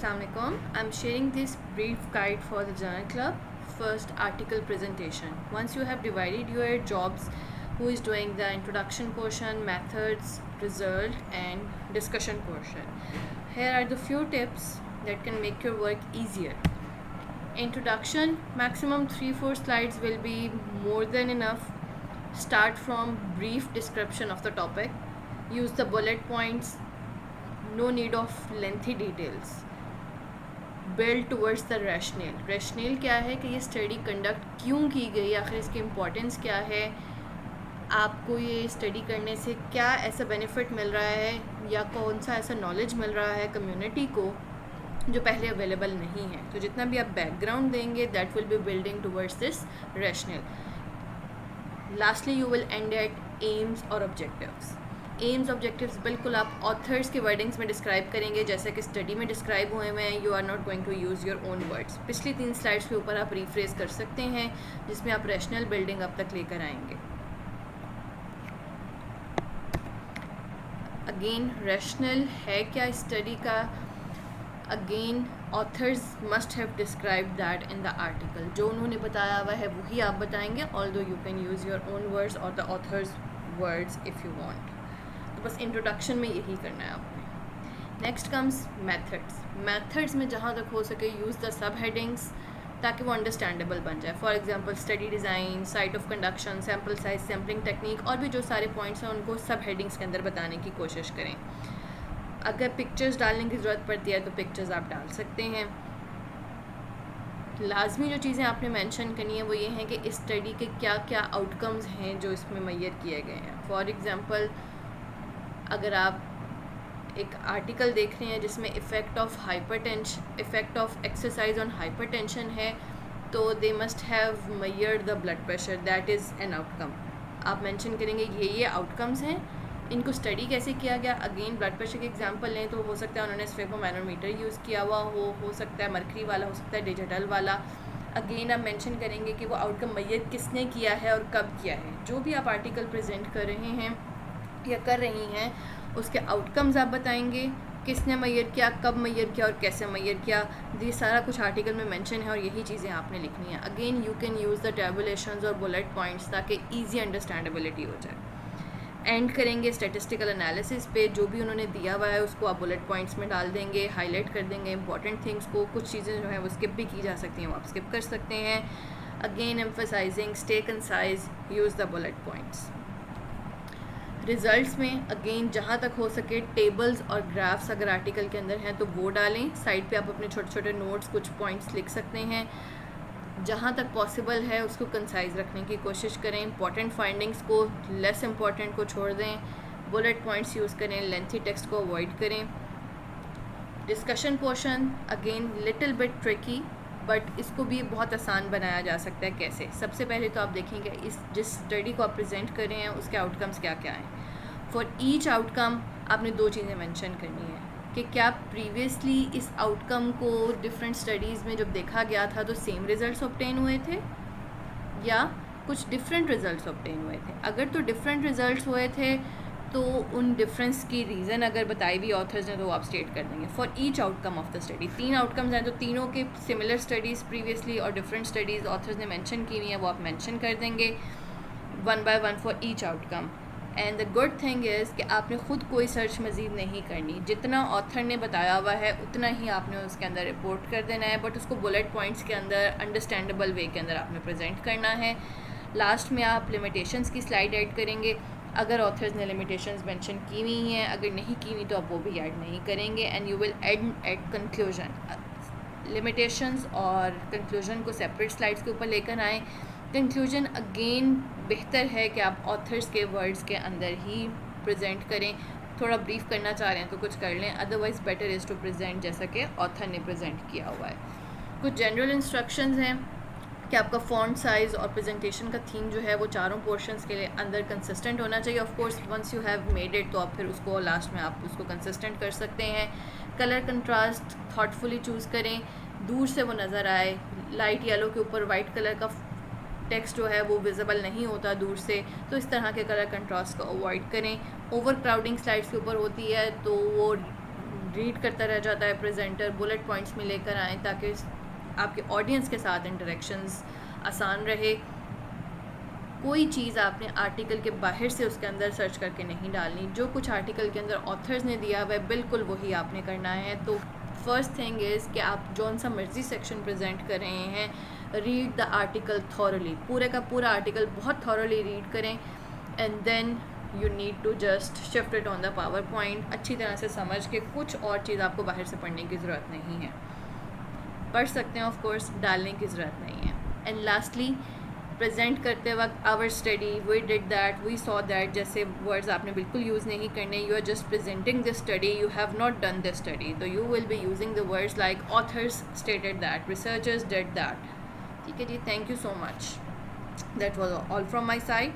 Assalamualaikum. I'm sharing this brief guide for the Journal Club. First, article presentation. Once you have divided your jobs, who is doing the introduction portion, methods, result, and discussion portion. Here are the few tips that can make your work easier. Introduction, maximum 3-4 slides will be more than enough. Start from brief description of the topic. Use the bullet points. No need of lengthy details. Build towards the rational क्या है कि ये study conduct क्यों की गई, आखिर इसकी importance क्या है, आपको ये स्टडी करने से क्या ऐसा बेनिफिट मिल रहा है या कौन सा ऐसा नॉलेज मिल रहा है कम्युनिटी को जो पहले अवेलेबल नहीं है. तो जितना भी आप बैकग्राउंड देंगे that will be building towards this rational. Lastly you will end at aims और ऑब्जेक्टिव्स. एम्स ऑब्जेक्टिव्स बिल्कुल आप ऑथर्स के वर्डिंग्स में डिस्क्राइब करेंगे जैसे कि स्टडी में डिस्क्राइब हुए हैं. You are not going to use your own words. पिछली 3 स्लाइड्स के ऊपर आप रिफ्रेज कर सकते हैं जिसमें आप रैशनल बिल्डिंग अब तक लेकर आएंगे. अगेन रैशनल है क्या स्टडी का, again authors must have describe that in the article. जो उन्होंने बताया हुआ है वही आप बताएंगे, although you can use your own words और the authors words if you want. बस इंट्रोडक्शन में यही करना है आपने. Next comes methods. मेथड्स में जहाँ तक हो सके यूज़ द सब हेडिंग्स ताकि वो अंडरस्टैंडेबल बन जाए. For example study design, site of conduction, sample size, sampling technique और भी जो सारे पॉइंट्स हैं उनको सब हेडिंग्स के अंदर बताने की कोशिश करें. अगर पिक्चर्स डालने की ज़रूरत पड़ती है तो पिक्चर्स आप डाल सकते हैं. लाजमी जो चीज़ें आपने मेंशन करनी है वो ये हैं कि इस स्टडी के क्या क्या आउटकम्स हैं जो इसमें मैयर किए गए हैं. फॉर एग्ज़ाम्पल अगर आप एक आर्टिकल देख रहे हैं जिसमें effect of exercise on hypertension है तो they must have measured the blood pressure, that is an outcome. आप मेंशन करेंगे ये आउटकम्स हैं, इनको स्टडी कैसे किया गया. अगेन ब्लड प्रेशर के एग्जांपल लें तो हो सकता है उन्होंने स्फेगोमैनोमीटर यूज़ किया हुआ हो सकता है मर्करी वाला, हो सकता है डिजिटल वाला. अगेन आप मेंशन करेंगे कि वो आउटकम मेजर किसने किया है और कब किया है. जो भी आप आर्टिकल प्रेजेंट कर रहे हैं या कर रही हैं उसके आउटकम्स आप बताएंगे, किसने मैयर किया, कब मैयर किया और कैसे मैयर किया. ये सारा कुछ आर्टिकल में मेंशन है और यही चीज़ें आपने लिखनी है. Again you can use the tabulations और बुलेट पॉइंट्स ताकि इजी अंडरस्टैंडेबिलिटी हो जाए. एंड करेंगे स्टैटिस्टिकल एनालिसिस पे. जो भी उन्होंने दिया हुआ है उसको आप बुलेट पॉइंट्स में डाल देंगे, हाईलाइट कर देंगे इंपॉर्टेंट थिंग्स को. कुछ चीज़ें जो हैं वो स्किप भी की जा सकती हैं, वो आप स्किप कर सकते हैं. Again emphasising stay concise, use the bullet points. Results में अगेन जहाँ तक हो सके टेबल्स और ग्राफ्स अगर आर्टिकल के अंदर हैं तो वो डालें. साइड पे आप अपने छोटे छोटे नोट्स कुछ पॉइंट्स लिख सकते हैं. जहाँ तक पॉसिबल है उसको कंसाइज रखने की कोशिश करें. इंपॉर्टेंट फाइंडिंग्स को, लेस इंपॉर्टेंट को छोड़ दें. बुलेट पॉइंट्स यूज़ करें, लेंथी टेक्स्ट को अवॉइड करें. Discussion portion again little bit tricky but इसको भी बहुत आसान बनाया जा सकता है. कैसे? सबसे पहले तो आप देखेंगे इस जिस स्टडी को आप प्रेजेंट कर रहे हैं उसके आउटकम्स क्या क्या हैं. फॉर ईच आउटकम आपने 2 चीज़ें मेंशन करनी है कि क्या प्रीवियसली इस आउटकम को डिफरेंट स्टडीज़ में जब देखा गया था तो सेम रिज़ल्ट्स ऑब्टेन हुए थे या कुछ डिफरेंट रिज़ल्ट्स ऑब्टेन हुए थे. अगर तो डिफरेंट रिज़ल्ट्स हुए थे तो उन डिफरेंस की रीज़न अगर बताई हुई ऑथर्स ने तो वो आप स्टेट कर देंगे. For each outcome of the study 3 outcomes हैं तो तीनों के सिमिलर स्टडीज़ प्रीवियसली और डिफरेंट स्टडीज़ ऑथर्स ने मेंशन की हुई हैं वो आप मेंशन कर देंगे 1 by 1 for each outcome. And the good thing is कि आपने ख़ुद कोई सर्च मज़ीद नहीं करनी. जितना ऑथर ने बताया हुआ है उतना ही आपने उसके अंदर रिपोर्ट कर देना है, बट उसको बुलेट पॉइंट्स के अंदर अंडरस्टैंडेबल वे के अंदर आपने प्रेजेंट करना है. लास्ट में आप लिमिटेशंस की स्लाइड ऐड करेंगे अगर ऑथर्स ने लिमिटेशंस मेंशन की हुई हैं. अगर नहीं की हुई तो आप वो भी ऐड नहीं करेंगे. And you will end at conclusion. Limitations और कंक्लूजन को सेपरेट स्लाइड्स के ऊपर लेकर आएँ. कंक्लूजन अगेन बेहतर है कि आप ऑथर्स के वर्ड्स के अंदर ही प्रेजेंट करें. थोड़ा ब्रीफ करना चाह रहे हैं तो कुछ कर लें, otherwise better is to present जैसा कि ऑथर ने प्रेजेंट किया हुआ है. कुछ जनरल इंस्ट्रक्शंस हैं कि आपका फ़ॉन्ट साइज़ और प्रेजेंटेशन का थीम जो है वो चारों पोर्शंस के लिए अंदर कंसिस्टेंट होना चाहिए. Of course once you have made it तो आप फिर उसको लास्ट में आप उसको कंसिस्टेंट कर सकते हैं. कलर कंट्रास्ट थॉटफुली चूज़ करें, दूर से वो नज़र आए. लाइट येलो के ऊपर वाइट कलर का टेक्स्ट जो है वो विजिबल नहीं होता दूर से, तो इस तरह के कलर कंट्रास्ट को अवॉइड करें. ओवर क्राउडिंग स्लाइड्स के ऊपर होती है तो वो रीड करता रह जाता है प्रेजेंटर, बुलेट पॉइंट्स में लेकर आएँ ताकि आपके ऑडियंस के साथ इंटरेक्शंस आसान रहे। कोई चीज़ आपने आर्टिकल के बाहर से उसके अंदर सर्च करके नहीं डालनी, जो कुछ आर्टिकल के अंदर ऑथर्स ने दिया हुआ है बिल्कुल वही आपने करना है। तो फर्स्ट थिंग इज़ कि आप जौन सा मर्जी सेक्शन प्रेजेंट कर रहे हैं, रीड द आर्टिकल थॉरली, पूरे का पूरा आर्टिकल बहुत थॉरली रीड करें, and then you need to just shift it on the PowerPoint, अच्छी तरह से समझ के। कुछ और चीज़ आपको बाहर से पढ़ने की ज़रूरत नहीं है, पढ़ सकते हैं ऑफ कोर्स, डालने की ज़रूरत नहीं है। एंड लास्टली प्रेजेंट करते वक्त our study, we did that, we saw that जैसे वर्ड्स आपने बिल्कुल यूज़ नहीं करने। You are just presenting this study, you have not done this study, तो you will be using the words like authors stated that, researchers did that. ठीक है जी, thank you so much, that was all from my side.